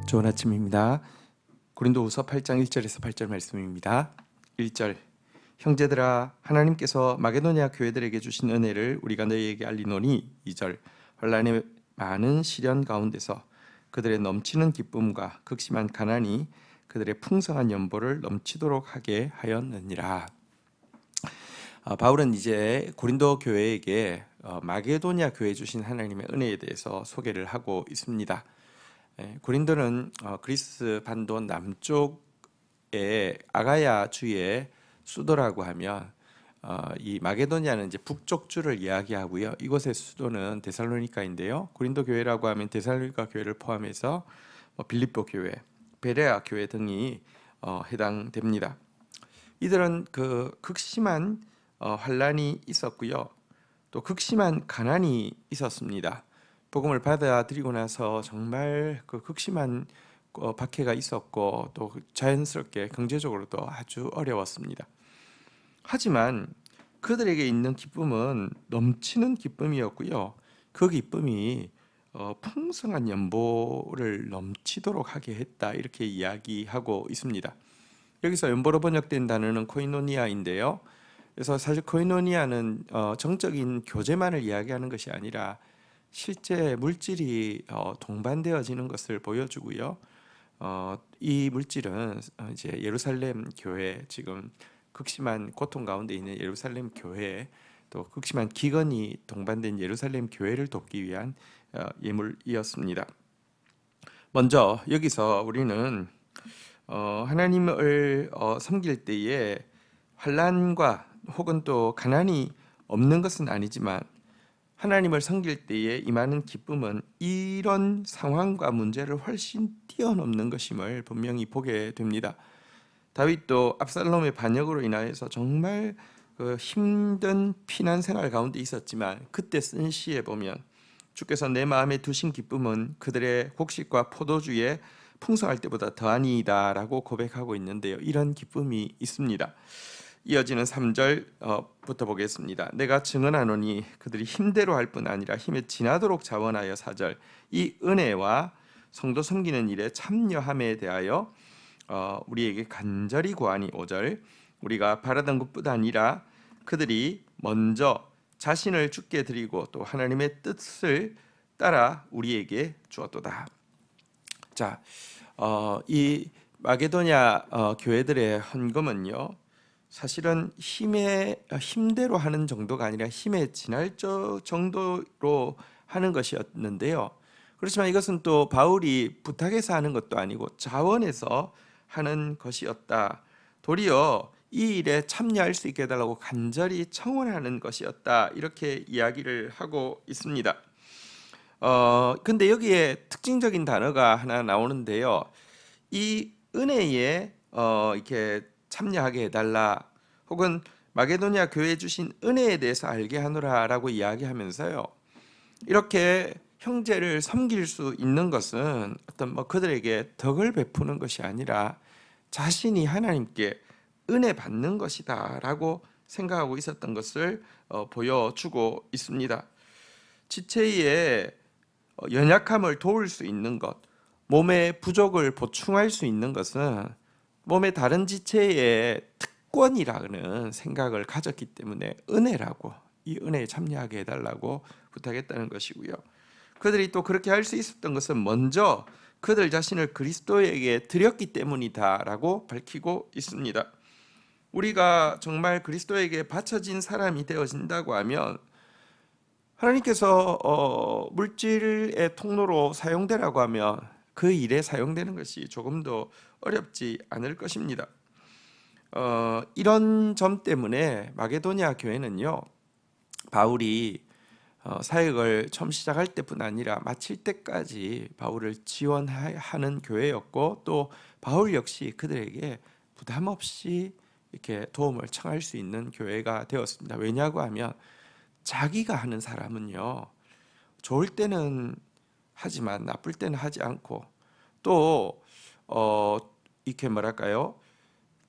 좋은 아침입니다. 고린도후서 8장 1절에서 8절 말씀입니다. 1절 형제들아 하나님께서 마게도냐 교회들에게 주신 은혜를 우리가 너희에게 알리노니 2절 환난의 많은 시련 가운데서 그들의 넘치는 기쁨과 극심한 가난이 그들의 풍성한 연보를 넘치도록 하게 하였느니라. 바울은 이제 고린도 교회에게 마게도냐 교회에 주신 하나님의 은혜에 대해서 소개를 하고 있습니다. 고린도는 그리스 반도 남쪽의 아가야 주의 수도라고 하면 이 마게도냐는 이제 북쪽 주를 이야기하고요. 이곳의 수도는 데살로니가인데요. 고린도 교회라고 하면 데살로니가 교회를 포함해서 빌립보 교회, 베레아 교회 등이 해당됩니다. 이들은 그 극심한 환란이 있었고요. 또 극심한 가난이 있었습니다. 복음을 받아들이고 나서 정말 그 극심한 박해가 있었고 또 자연스럽게 경제적으로도 아주 어려웠습니다. 하지만 그들에게 있는 기쁨은 넘치는 기쁨이었고요. 그 기쁨이 풍성한 연보를 넘치도록 하게 했다 이렇게 이야기하고 있습니다. 여기서 연보로 번역된 단어는 코이노니아인데요. 그래서 사실 코이노니아는 정적인 교제만을 이야기하는 것이 아니라 실제 물질이 동반되어지는 것을 보여주고요. 이 물질은 이제 예루살렘 교회, 지금 극심한 고통 가운데 있는 예루살렘 교회, 또 극심한 기근이 동반된 예루살렘 교회를 돕기 위한 예물이었습니다. 먼저 여기서 우리는 하나님을 섬길 때에 환난과 혹은 또 가난이 없는 것은 아니지만 하나님을 섬길 때에 임하는 기쁨은 이런 상황과 문제를 훨씬 뛰어넘는 것임을 분명히 보게 됩니다. 다윗도 압살롬의 반역으로 인하여서 정말 그 힘든 피난 생활 가운데 있었지만 그때 쓴 시에 보면 주께서 내 마음에 두신 기쁨은 그들의 곡식과 포도주에 풍성할 때보다 더하니이다 라고 고백하고 있는데요. 이런 기쁨이 있습니다. 이어지는 3절부터 보겠습니다. 내가 증언하노니 그들이 힘대로 할 뿐 아니라 힘에 지나도록 자원하여 4절 이 은혜와 성도 섬기는 일에 참여함에 대하여 우리에게 간절히 구하니 5절 우리가 바라던 것뿐 아니라 그들이 먼저 자신을 주께 드리고 또 하나님의 뜻을 따라 우리에게 주었도다. 자, 이 마게도냐 교회들의 헌금은요. 사실은 힘대로 하는 정도가 아니라 힘에 지날 정도로 하는 것이었는데요. 그렇지만 이것은 또 바울이 부탁해서 하는 것도 아니고 자원해서 하는 것이었다. 도리어 이 일에 참여할 수 있게 해달라고 간절히 청원하는 것이었다. 이렇게 이야기를 하고 있습니다. 근데 여기에 특징적인 단어가 하나 나오는데요. 이 은혜에 이렇게 참여하게 해달라 혹은 마게도냐 교회에 주신 은혜에 대해서 알게 하노라라고 이야기하면서요. 이렇게 형제를 섬길 수 있는 것은 어떤 그들에게 덕을 베푸는 것이 아니라 자신이 하나님께 은혜 받는 것이다라고 생각하고 있었던 것을 보여주고 있습니다. 지체의 연약함을 도울 수 있는 것, 몸의 부족을 보충할 수 있는 것은 몸의 다른 지체의 특권이라는 생각을 가졌기 때문에 은혜라고 이 은혜에 참여하게 해달라고 부탁했다는 것이고요. 그들이 또 그렇게 할 수 있었던 것은 먼저 그들 자신을 그리스도에게 드렸기 때문이다라고 밝히고 있습니다. 우리가 정말 그리스도에게 바쳐진 사람이 되어진다고 하면 하나님께서 물질의 통로로 사용되라고 하면 그 일에 사용되는 것이 조금도 어렵지 않을 것입니다. 이런 점 때문에 마게도냐 교회는요, 바울이 사역을 처음 시작할 때뿐 아니라 마칠 때까지 바울을 지원하는 교회였고 또 바울 역시 그들에게 부담 없이 이렇게 도움을 청할 수 있는 교회가 되었습니다. 왜냐고 하면 자기가 하는 사람은요, 좋을 때는 하지만 나쁠 때는 하지 않고 또 이렇게 뭐랄까요?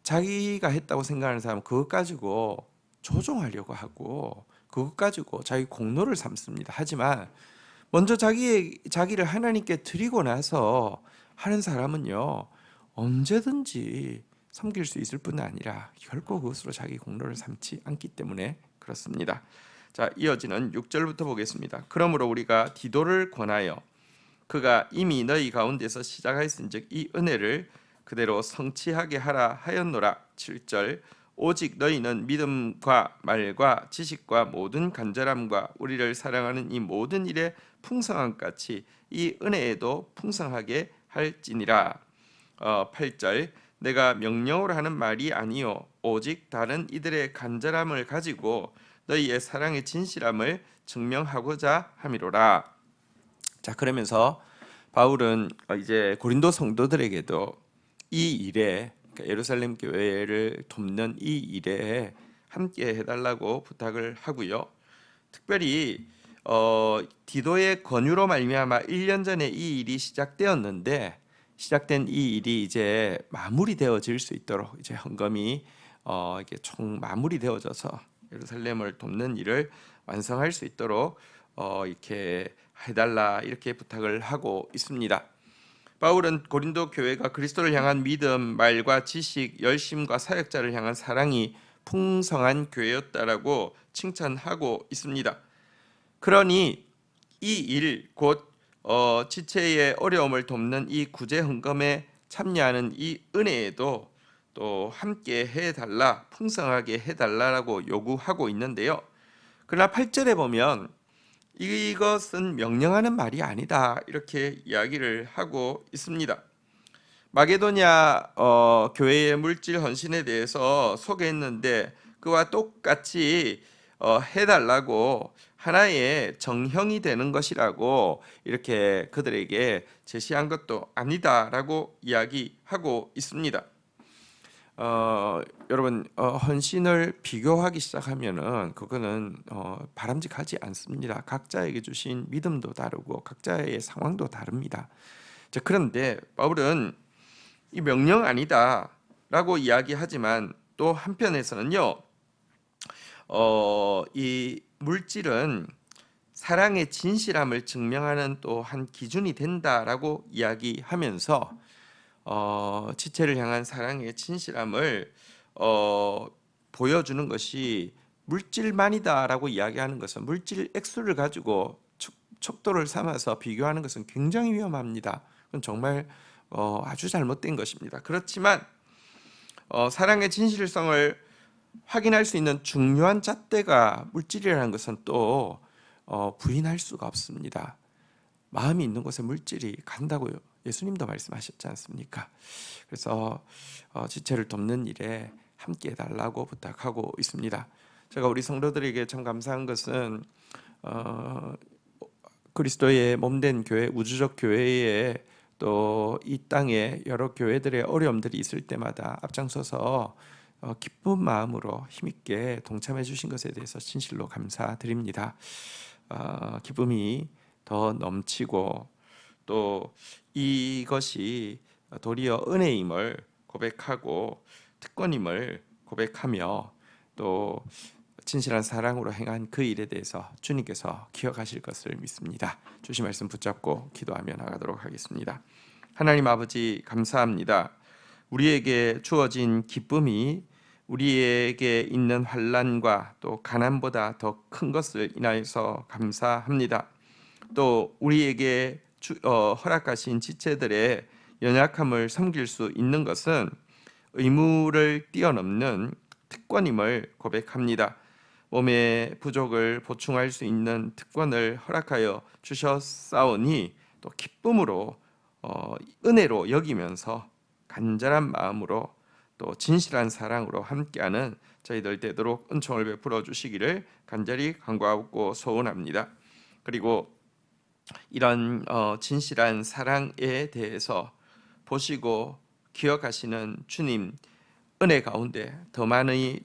자기가 했다고 생각하는 사람은 그것 가지고 조종하려고 하고 그것 가지고 자기 공로를 삼습니다. 하지만 먼저 자기를 하나님께 드리고 나서 하는 사람은요 언제든지 섬길 수 있을 뿐 아니라 결코 그것으로 자기 공로를 삼지 않기 때문에 그렇습니다. 자, 이어지는 6절부터 보겠습니다. 그러므로 우리가 디도를 권하여 그가 이미 너희 가운데서 시작하였은즉 이 은혜를 그대로 성취하게 하라 하였노라. 7절 오직 너희는 믿음과 말과 지식과 모든 간절함과 우리를 사랑하는 이 모든 일에 풍성함 같이 이 은혜에도 풍성하게 할지니라. 8절 내가 명령으로 하는 말이 아니요 오직 다른 이들의 간절함을 가지고 너희의 사랑의 진실함을 증명하고자 함이로라. 자, 그러면서 바울은 이제 고린도 성도들에게도 이 일에, 그러니까 예루살렘 교회를 돕는 이 일에 함께 해달라고 부탁을 하고요. 특별히 디도의 권유로 말미암아 1년 전에 이 일이 시작된 이 일이 이제 마무리되어질 수 있도록 이제 헌금이 이게 총 마무리되어져서 예루살렘을 돕는 일을 완성할 수 있도록 이렇게 해달라 이렇게 부탁을 하고 있습니다. 바울은 고린도 교회가 그리스도를 향한 믿음, 말과 지식, 열심과 사역자를 향한 사랑이 풍성한 교회였다라고 칭찬하고 있습니다. 그러니 이 일 곧 지체의 어려움을 돕는 이 구제 헌금에 참여하는 이 은혜에도 또 함께 해달라, 풍성하게 해달라라고 요구하고 있는데요. 그러나 8절에 보면 이것은 명령하는 말이 아니다 이렇게 이야기를 하고 있습니다. 마게도냐 교회의 물질 헌신에 대해서 소개했는데 그와 똑같이 해달라고 하나의 정형이 되는 것이라고 이렇게 그들에게 제시한 것도 아니다라고 이야기하고 있습니다. 여러분 헌신을 비교하기 시작하면은 그거는 바람직하지 않습니다. 각자에게 주신 믿음도 다르고 각자의 상황도 다릅니다. 자, 그런데 바울은 이 명령 아니다라고 이야기하지만 또 한편에서는요, 이 물질은 사랑의 진실함을 증명하는 또 한 기준이 된다라고 이야기하면서 지체를 향한 사랑의 진실함을 보여주는 것이 물질만이다라고 이야기하는 것은 물질 액수를 가지고 척도를 삼아서 비교하는 것은 굉장히 위험합니다. 그건 정말 아주 잘못된 것입니다. 그렇지만 사랑의 진실성을 확인할 수 있는 중요한 잣대가 물질이라는 것은 또 부인할 수가 없습니다. 마음이 있는 곳에 물질이 간다고요. 예수님도 말씀하셨지 않습니까? 그래서 지체를 돕는 일에 함께 해달라고 부탁하고 있습니다. 제가 우리 성도들에게 참 감사한 것은 그리스도의 몸된 교회, 우주적 교회에 또 이 땅에 여러 교회들의 어려움들이 있을 때마다 앞장서서 기쁜 마음으로 힘있게 동참해 주신 것에 대해서 진실로 감사드립니다. 기쁨이 더 넘치고 또 이것이 도리어 은혜임을 고백하고 특권임을 고백하며 또 진실한 사랑으로 행한 그 일에 대해서 주님께서 기억하실 것을 믿습니다. 주신 말씀 붙잡고 기도하며 나가도록 하겠습니다. 하나님 아버지 감사합니다. 우리에게 주어진 기쁨이 우리에게 있는 환난과 또 가난보다 더 큰 것을 인하여서 감사합니다. 또 우리에게 허락하신 지체들의 연약함을 섬길 수 있는 것은 의무를 뛰어넘는 특권임을 고백합니다. 몸의 부족을 보충할 수 있는 특권을 허락하여 주셨사오니 또 기쁨으로 은혜로 여기면서 간절한 마음으로 또 진실한 사랑으로 함께하는 저희들 되도록 은총을 베풀어 주시기를 간절히 간구하고 소원합니다. 그리고 이런 진실한 사랑에 대해서 보시고 기억하시는 주님 은혜 가운데 더 많은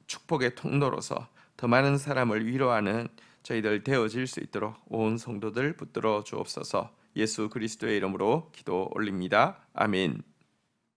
축복의 통로로서 더 많은 사람을 위로하는 저희들 되어질 수 있도록 온 성도들 붙들어 주옵소서. 예수 그리스도의 이름으로 기도 올립니다. 아멘.